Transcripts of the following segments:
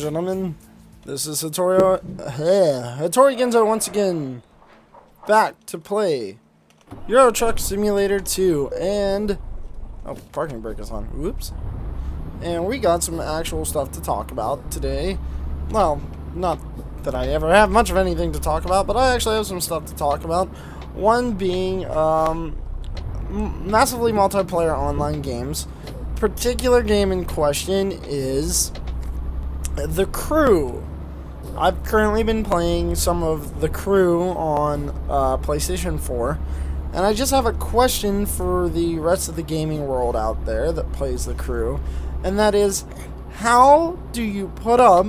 gentlemen, this is Hotori Ginzo once again, back to play Euro Truck Simulator 2, and, oh, parking brake is on, whoops, and we got some actual stuff to talk about today. Well, not that I ever have much of anything to talk about, but I actually have some stuff to talk about. One being, massively multiplayer online games. Particular game in question is The Crew. I've currently been playing some of The Crew on PlayStation 4, and I just have a question for the rest of the gaming world out there that plays The Crew, and that is, how do you put up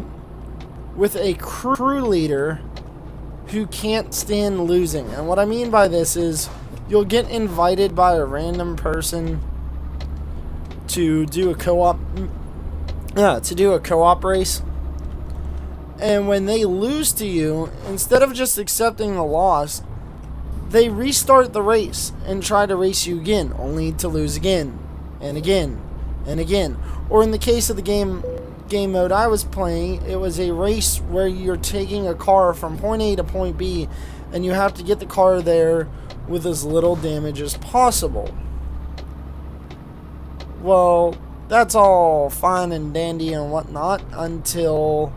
with a crew leader who can't stand losing? And what I mean by this is, you'll get invited by a random person to do a co-op race, and when they lose to you, instead of just accepting the loss, they restart the race and try to race you again, only to lose again and again and again. Or in the case of the game mode I was playing, it was a race where you're taking a car from point A to point B, and you have to get the car there with as little damage as possible. Well, that's all fine and dandy and whatnot until,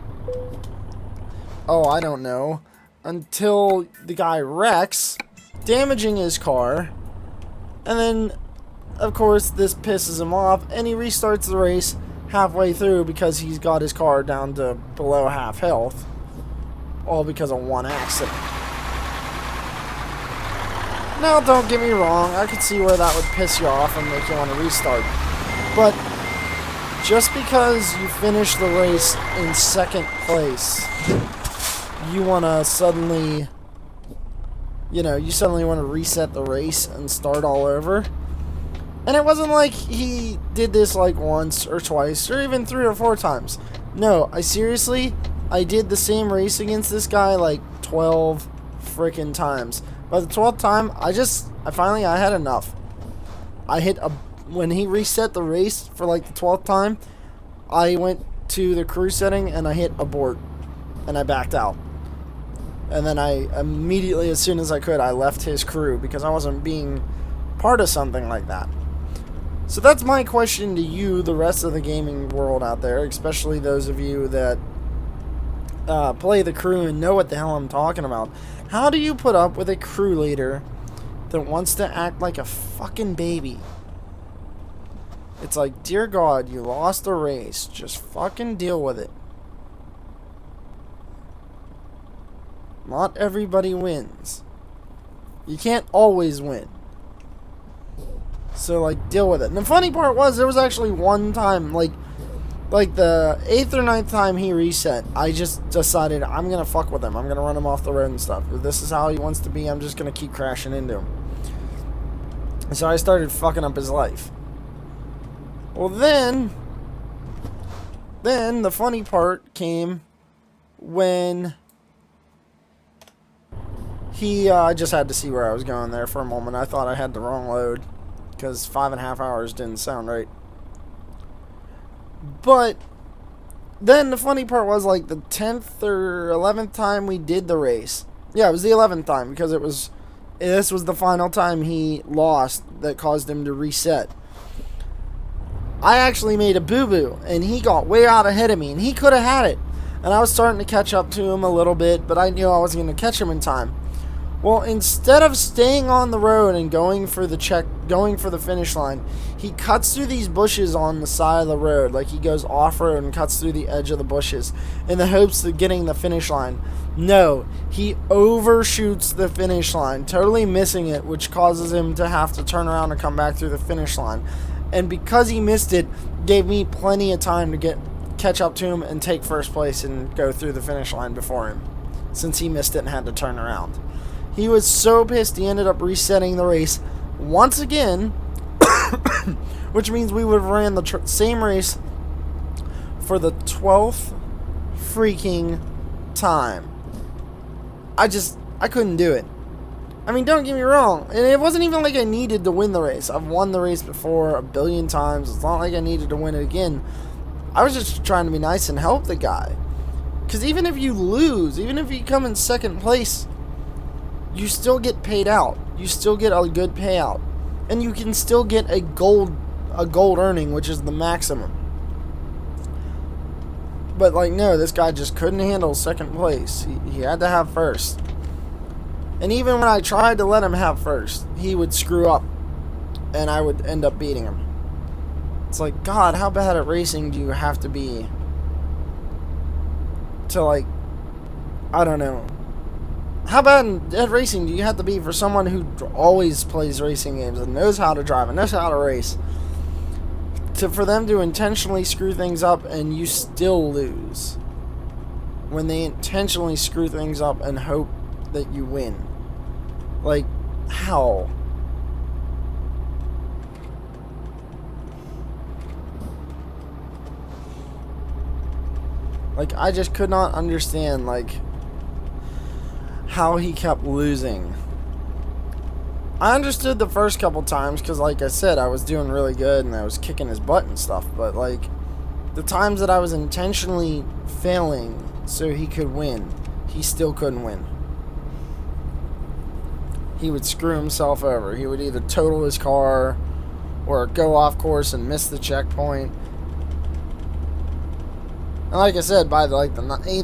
oh, I don't know, until the guy wrecks, damaging his car, and then, of course, this pisses him off, and he restarts the race halfway through because he's got his car down to below half health, all because of one accident. Now, don't get me wrong, I could see where that would piss you off and make you want to restart. But just because you finish the race in second place, you want to suddenly, you suddenly want to reset the race and start all over. And it wasn't like he did this like once or twice or even 3 or 4 times. No, I did the same race against this guy like 12 freaking times. By the 12th time, I had enough. When he reset the race for like the 12th time, I went to the crew setting and I hit abort, and I backed out. And then I immediately, as soon as I could, I left his crew because I wasn't being part of something like that. So that's my question to you, the rest of the gaming world out there, especially those of you that play The Crew and know what the hell I'm talking about. How do you put up with a crew leader that wants to act like a fucking baby? It's like, dear God, you lost the race. Just fucking deal with it. Not everybody wins. You can't always win. So, like, deal with it. And the funny part was, there was actually one time, like the 8th or 9th time he reset, I just decided I'm going to fuck with him. I'm going to run him off the road and stuff. If this is how he wants to be, I'm just going to keep crashing into him. So I started fucking up his life. Well, then the funny part came when I just had to see where I was going there for a moment. I thought I had the wrong load, because 5.5 hours didn't sound right. But then the funny part was, like, the 10th or 11th time we did the race. Yeah, it was the 11th time, because this was the final time he lost that caused him to reset. I actually made a boo-boo, and he got way out ahead of me, and he could have had it. And I was starting to catch up to him a little bit, but I knew I wasn't going to catch him in time. Well, instead of staying on the road and going for the finish line, he cuts through these bushes on the side of the road, like he goes off-road and cuts through the edge of the bushes in the hopes of getting the finish line. No, he overshoots the finish line, totally missing it, which causes him to have to turn around and come back through the finish line. And because he missed it, gave me plenty of time to catch up to him and take first place and go through the finish line before him, since he missed it and had to turn around. He was so pissed he ended up resetting the race once again, which means we would have ran the same race for the 12th freaking time. I couldn't do it. I mean, don't get me wrong, and it wasn't even like I needed to win the race. I've won the race before a billion times. It's not like I needed to win it again. I was just trying to be nice and help the guy. Because even if you lose, even if you come in second place, you still get paid out. You still get a good payout. And you can still get a gold earning, which is the maximum. But, like, no, this guy just couldn't handle second place. He had to have first. And even when I tried to let him have first, he would screw up. And I would end up beating him. It's like, God, how bad at racing do you have to be to, like, I don't know. How bad at racing do you have to be for someone who always plays racing games and knows how to drive and knows how to race, for them to intentionally screw things up and you still lose when they intentionally screw things up and hope that you win? Like, how? Like, I just could not understand, like, how he kept losing. I understood the first couple times because, like I said, I was doing really good and I was kicking his butt and stuff. But, like, the times that I was intentionally failing so he could win, he still couldn't win. He would screw himself over. He would either total his car or go off course and miss the checkpoint. And like I said, by the 8th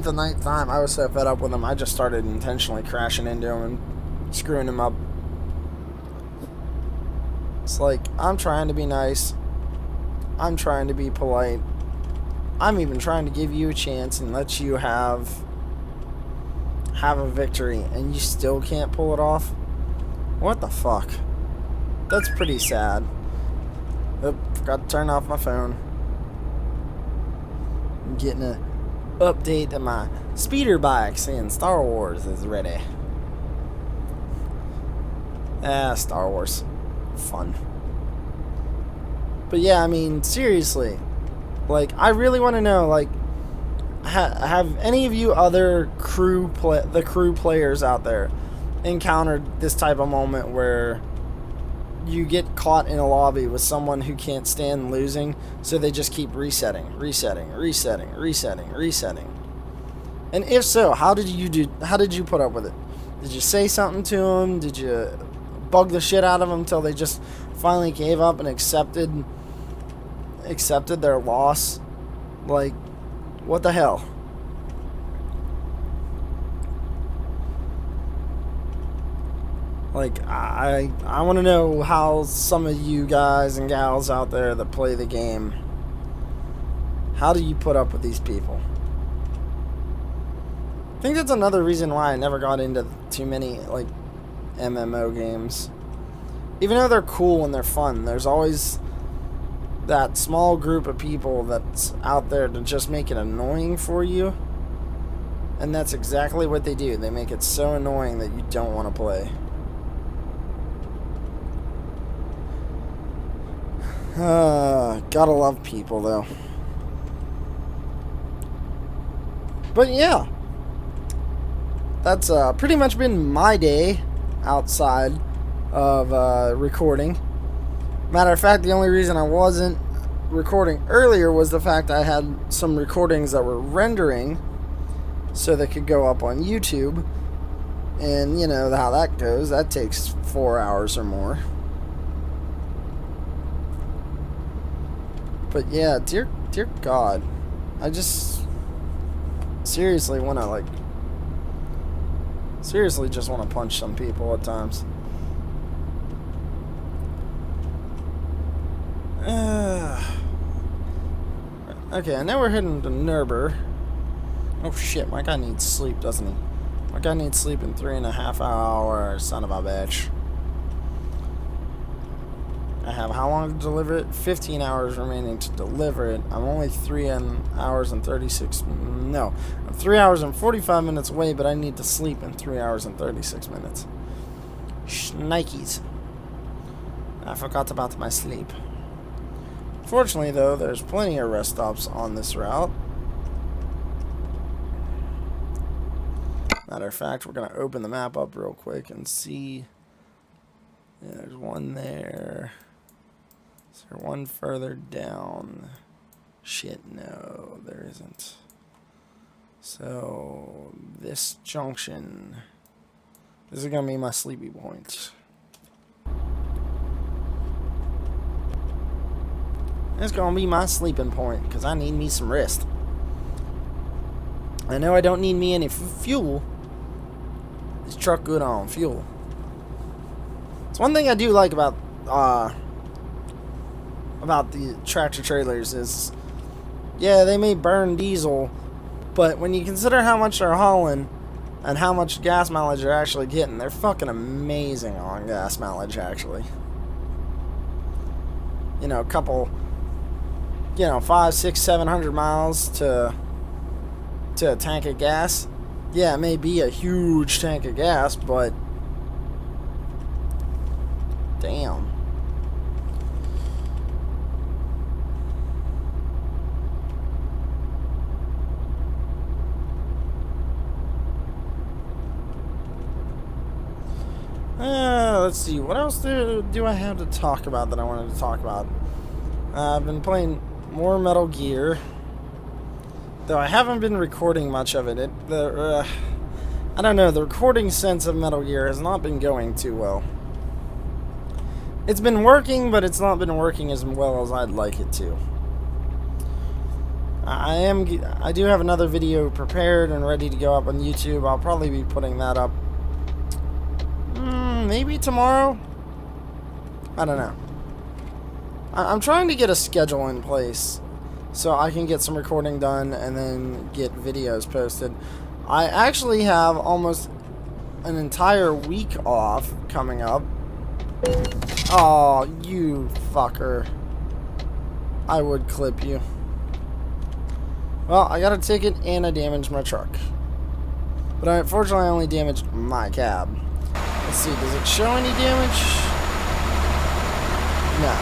or 9th time, I was so fed up with him, I just started intentionally crashing into him and screwing him up. It's like, I'm trying to be nice. I'm trying to be polite. I'm even trying to give you a chance and let you have a victory, and you still can't pull it off? What the fuck? That's pretty sad. Oop, forgot to turn off my phone. I'm getting an update to my speeder bike saying Star Wars is ready. Star Wars. Fun. But yeah, I mean, seriously. Like, I really want to know, like, have any of you other crew players out there encountered this type of moment where you get caught in a lobby with someone who can't stand losing, so they just keep resetting. And if so, how did you put up with it? Did you say something to them? Did you bug the shit out of them until they just finally gave up and accepted their loss? Like, what the hell? Like, I want to know how some of you guys and gals out there that play the game, how do you put up with these people? I think that's another reason why I never got into too many, like, MMO games. Even though they're cool and they're fun, there's always that small group of people that's out there to just make it annoying for you. And that's exactly what they do. They make it so annoying that you don't want to play. Gotta love people, though. But yeah, that's pretty much been my day outside of recording. Matter of fact, the only reason I wasn't recording earlier was the fact I had some recordings that were rendering so they could go up on YouTube. And you know how that goes. That takes 4 hours or more. But yeah, dear God, I just seriously want to, like, seriously just want to punch some people at times. Okay, now we're heading to Nurber. Oh shit, my guy needs sleep, doesn't he? My guy needs sleep in 3.5 hours, son of a bitch. I have how long to deliver it? 15 hours remaining to deliver it. I'm only 3 hours and 36... No. I'm 3 hours and 45 minutes away, but I need to sleep in 3 hours and 36 minutes. Shnikes. I forgot about my sleep. Fortunately, though, there's plenty of rest stops on this route. Matter of fact, we're going to open the map up real quick and see. Yeah, there's one there. Is there one further down? Shit, no, there isn't. So, this junction. This is going to be my sleepy point. It's going to be my sleeping point because I need me some rest. I know I don't need me any fuel. This truck good on fuel. It's one thing I do like about the tractor trailers is, yeah, they may burn diesel, but when you consider how much they're hauling and how much gas mileage they're actually getting, they're fucking amazing on gas mileage, actually. You know, a couple, 500, 600, 700 miles to a tank of gas. Yeah, it may be a huge tank of gas, but damn. Let's see, what else do I have to talk about that I wanted to talk about? I've been playing more Metal Gear, though I haven't been recording much of it. I don't know, the recording sense of Metal Gear has not been going too well. It's been working, but it's not been working as well as I'd like it to. I do have another video prepared and ready to go up on YouTube. I'll probably be putting that up maybe tomorrow? I don't know. I'm trying to get a schedule in place so I can get some recording done and then get videos posted. I actually have almost an entire week off coming up. Oh, you fucker. I would clip you. Well, I got a ticket and I damaged my truck. But unfortunately I only damaged my cab. Let's see, does it show any damage? No.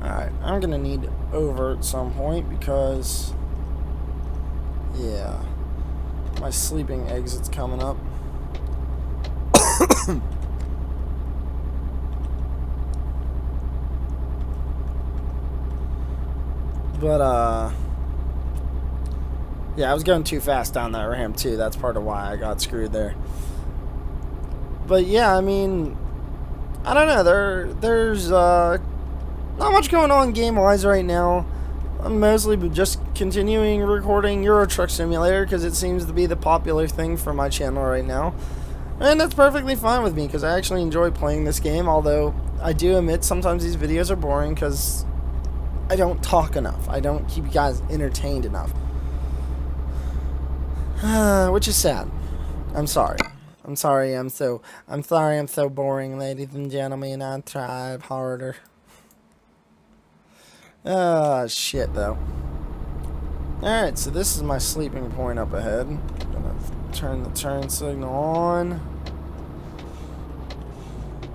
Alright, I'm gonna need over at some point because, yeah, my sleeping exit's coming up. But, yeah, I was going too fast down that ramp, too. That's part of why I got screwed there. But, yeah, I mean, I don't know. There's not much going on game-wise right now. I'm mostly just continuing recording Euro Truck Simulator because it seems to be the popular thing for my channel right now. And that's perfectly fine with me because I actually enjoy playing this game, although I do admit sometimes these videos are boring because I don't talk enough. I don't keep you guys entertained enough. Which is sad. I'm sorry. I'm sorry I'm so boring, ladies and gentlemen. I tried harder. Shit though. Alright, so this is my sleeping point up ahead. I'm gonna turn the turn signal on.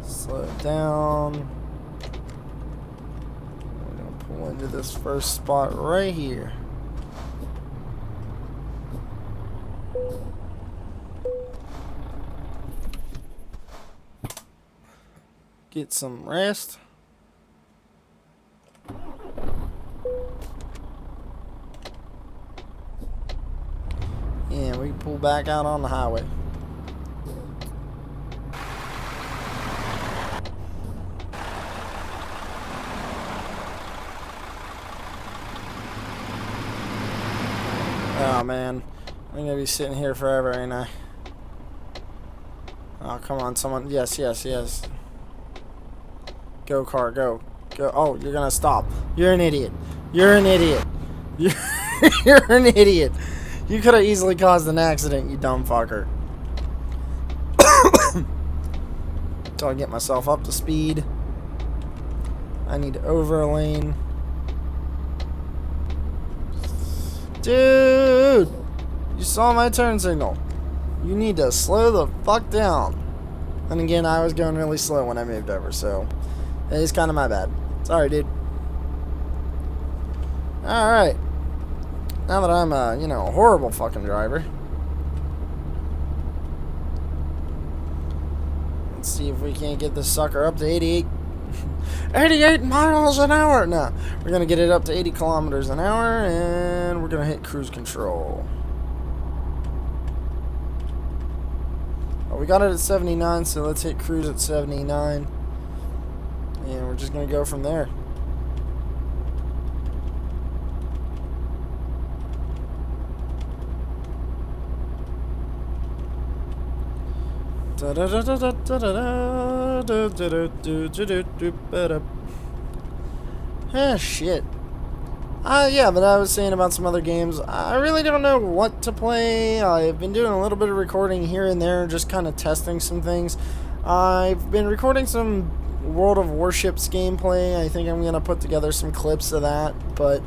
Slow it down. We're gonna pull into this first spot right here. Get some rest. And we pull back out on the highway. Oh man, I'm gonna be sitting here forever, ain't I? Oh, come on, someone. Yes, yes, yes. Go, car, go. Go. Oh, you're gonna stop. You're an idiot. You're an idiot. You're an idiot. You could have easily caused an accident, you dumb fucker. Until I get myself up to speed. I need to over a lane. Dude! You saw my turn signal. You need to slow the fuck down. And again, I was going really slow when I moved over, so it's kind of my bad. Sorry, dude. Alright. Now that I'm a, a horrible fucking driver. Let's see if we can't get this sucker up to 88. 88 miles an hour. No, we're going to get it up to 80 kilometers an hour, and we're going to hit cruise control. Oh, we got it at 79, so let's hit cruise at 79. And we're just going to go from there. Ah, shit. Yeah, but I was saying about some other games. I really don't know what to play. I've been doing a little bit of recording here and there, just kind of testing some things. I've been recording some World of Warships gameplay. I think I'm going to put together some clips of that, but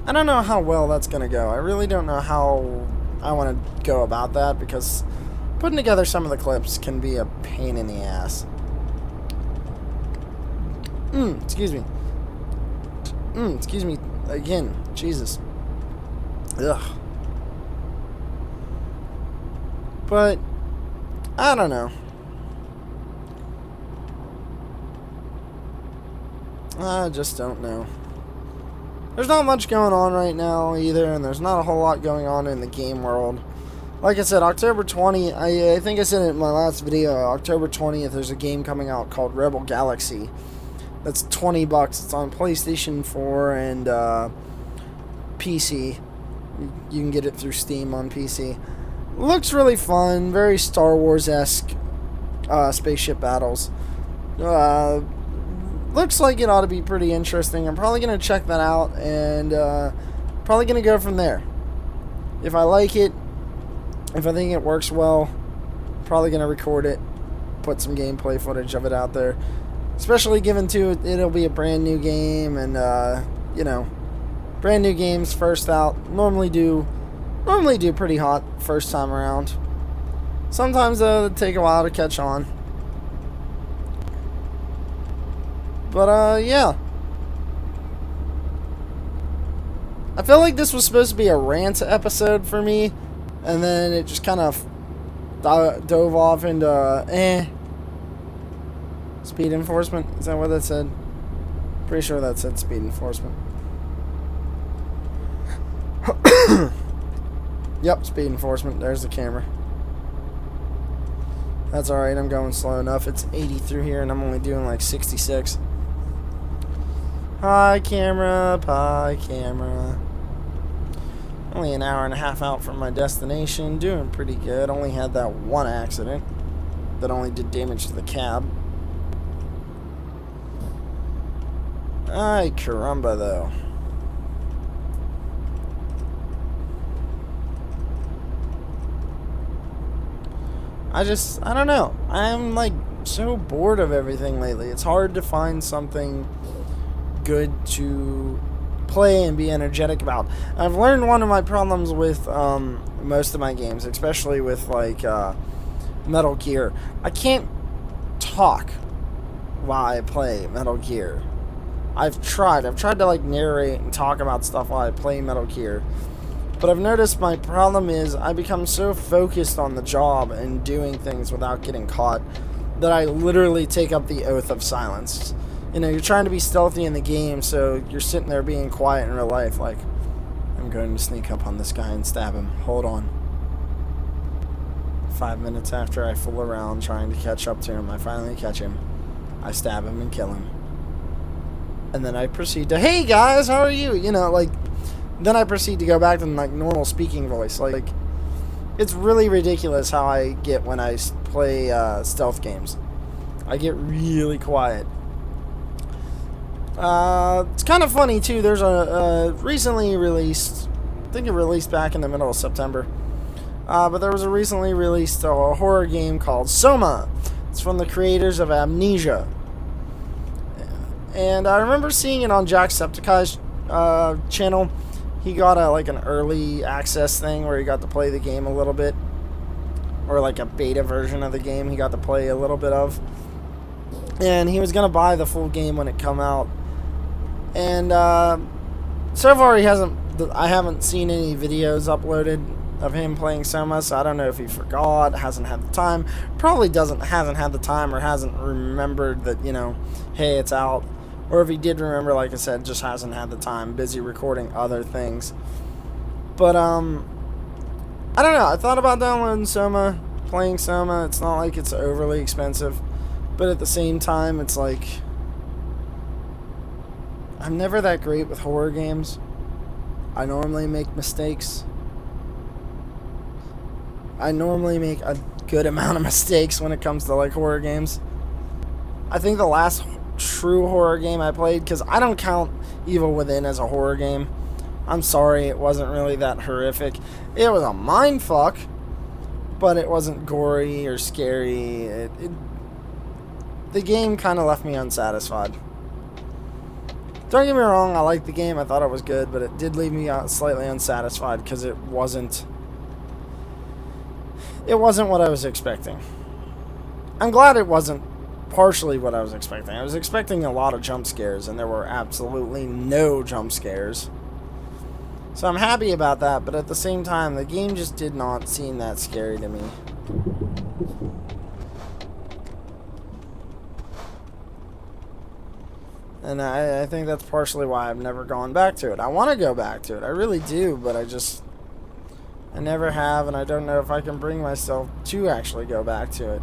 I don't know how well that's going to go. I really don't know how I want to go about that, because putting together some of the clips can be a pain in the ass. Excuse me. Excuse me again. Jesus. Ugh. But I don't know. I just don't know. There's not much going on right now either, and there's not a whole lot going on in the game world. Like I said, October 20th, I think I said it in my last video, October 20th, there's a game coming out called Rebel Galaxy. That's $20. It's on PlayStation 4 and PC. You can get it through Steam on PC. Looks really fun, very Star Wars-esque spaceship battles. Looks like it ought to be pretty interesting. I'm probably going to check that out, and probably going to go from there. If I like it, if I think it works well, probably going to record it, put some gameplay footage of it out there. Especially given, too, it'll be a brand new game, and, you know, brand new games first out normally do pretty hot first time around. Sometimes, they take a while to catch on. But, yeah. I feel like this was supposed to be a rant episode for me, and then it just kind of dove off into, speed enforcement. Is that what that said? Pretty sure that said speed enforcement. Yep, speed enforcement. There's the camera. That's alright, I'm going slow enough. It's 80 through here, and I'm only doing like 66. Hi, camera. Hi, camera. Only an hour and a half out from my destination. Doing pretty good. Only had that one accident that only did damage to the cab. Ay, caramba, though. I don't know. I'm, like, so bored of everything lately. It's hard to find something good to play and be energetic about. I've learned one of my problems with most of my games, especially with, like, Metal Gear. I can't talk while I play Metal Gear. I've tried to, like, narrate and talk about stuff while I play Metal Gear. But I've noticed my problem is I become so focused on the job and doing things without getting caught that I literally take up the oath of silence. You know, you're trying to be stealthy in the game, so you're sitting there being quiet in real life, like, I'm going to sneak up on this guy and stab him. Hold on. 5 minutes after I fool around trying to catch up to him, I finally catch him. I stab him and kill him. And then I proceed to, hey guys, how are you? You know, like, then I proceed to go back to, like, normal speaking voice. Like, it's really ridiculous how I get when I play stealth games. I get really quiet. It's kind of funny, too. There's a recently released, I think it released back in the middle of September, but there was a recently released horror game called Soma. It's from the creators of Amnesia. And I remember seeing it on Jacksepticeye's channel. He got like an early access thing where he got to play the game a little bit, or like a beta version of the game he got to play a little bit of, and he was gonna buy the full game when it come out. And so far I haven't seen any videos uploaded of him playing Soma, so I don't know if he forgot, hasn't had the time, probably hasn't had the time or hasn't remembered that, you know, hey, it's out, or if he did remember, like I said, just hasn't had the time, busy recording other things. But I don't know, I thought about downloading Soma, playing Soma. It's not like it's overly expensive, but at the same time, it's like, I'm never that great with horror games. I normally make mistakes. I normally make a good amount of mistakes when it comes to, like, horror games. I think the last true horror game I played, because I don't count Evil Within as a horror game. I'm sorry, it wasn't really that horrific. It was a mindfuck, but it wasn't gory or scary. The game kind of left me unsatisfied. Don't get me wrong, I liked the game. I thought it was good, but it did leave me slightly unsatisfied because it wasn't what I was expecting. I'm glad it wasn't partially what I was expecting. I was expecting a lot of jump scares, and there were absolutely no jump scares. So I'm happy about that, but at the same time, the game just did not seem that scary to me. And I think that's partially why I've never gone back to it. I want to go back to it. I really do, but I never have, and I don't know if I can bring myself to actually go back to it.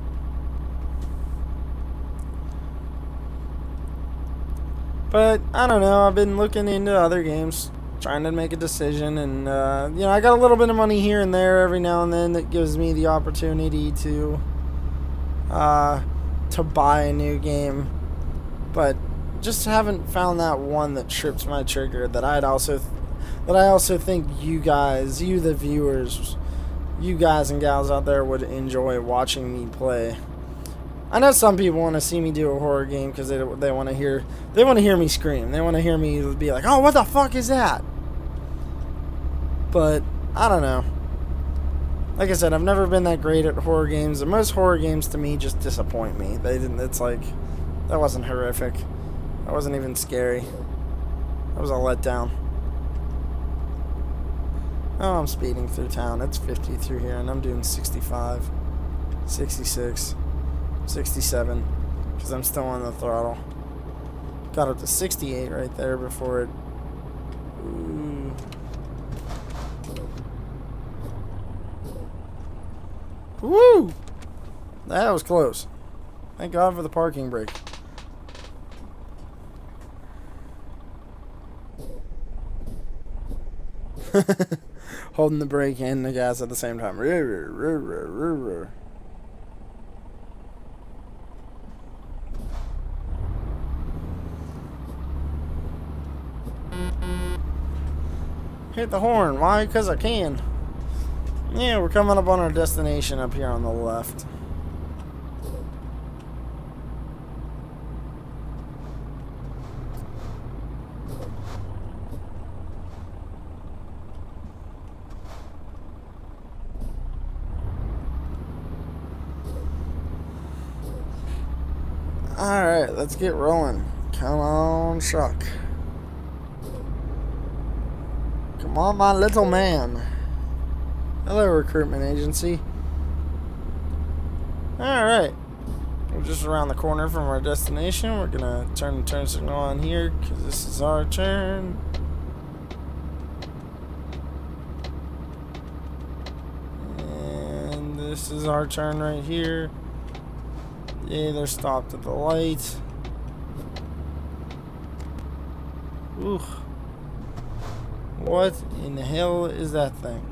But, I don't know, I've been looking into other games, trying to make a decision, and, you know, I got a little bit of money here and there every now and then that gives me the opportunity to buy a new game, but just haven't found that one that trips my trigger that I also think you guys, you the viewers, you guys and gals out there would enjoy watching me play. I know some people want to see me do a horror game because they want to hear me scream. They want to hear me be like, "Oh, what the fuck is that?" But I don't know. Like I said, I've never been that great at horror games. And most horror games to me just disappoint me. It's like, that wasn't horrific. That wasn't even scary. That was a letdown. Oh, I'm speeding through town. It's 50 through here, and I'm doing 65, 66, 67, because I'm still on the throttle. Got up to 68 right there before it... Ooh. Woo! That was close. Thank God for the parking brake. Holding the brake and the gas at the same time. Hit the horn. Why? Because I can. Yeah, we're coming up on our destination up here on the left. Alright, let's get rolling. Come on, Chuck. Come on, my little man. Hello, recruitment agency. Alright. We're just around the corner from our destination. We're gonna turn the turn signal on here because this is our turn. And this is our turn right here. Yeah, they're stopped at the light. Ooh. What in the hell is that thing?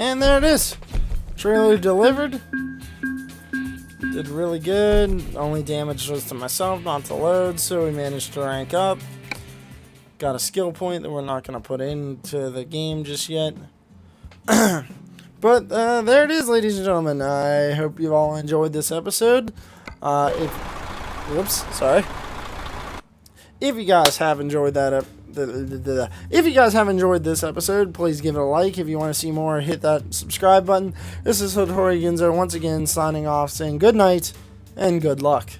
And there it is. Trailer delivered. Did really good. Only damage was to myself, not to load, so we managed to rank up. Got a skill point that we're not going to put into the game just yet. But there it is, ladies and gentlemen. I hope you all enjoyed this episode. If you guys have enjoyed that if you guys have enjoyed this episode, please give it a like. If you want to see more, hit that subscribe button. This is Hotori Ginzo once again signing off, saying good night and good luck.